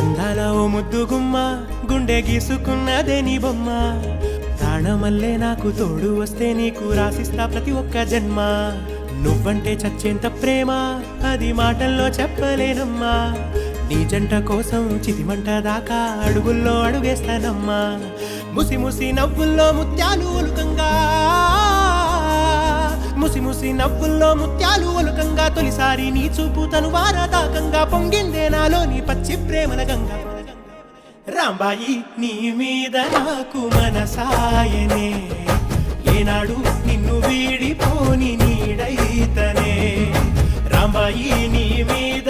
అందాల ఓ ముద్దు గుమ్మ గుండె గీసుకున్నదే నీ బొమ్మ ప్రాణమల్లే నాకు తోడు వస్తే నీకు రాసిస్తా ప్రతి ఒక్క జన్మ నువ్వంటే చచ్చేంత ప్రేమ అది మాటల్లో చెప్పలేనమ్మా నీ జంట కోసం చితిమంట దాకా అడుగుల్లో అడుగేస్తానమ్మా ముసి ముసి నవ్వుల్లో ముత్యాలు ఒలుకంగా ముసి ముసి నవ్వుల్లో ముత్యాలు ఒలుకంగా తొలిసారి నీ చూపు తను వారదాకంగా పొంగిందే నాలో నీ పచ్చి ప్రేమల గంగా రాంబాయి నీ మీద నాకు మనసాయనే ఏనాడు నిన్ను వీడిపోని నీడైతనే రాంబాయి నీ మీద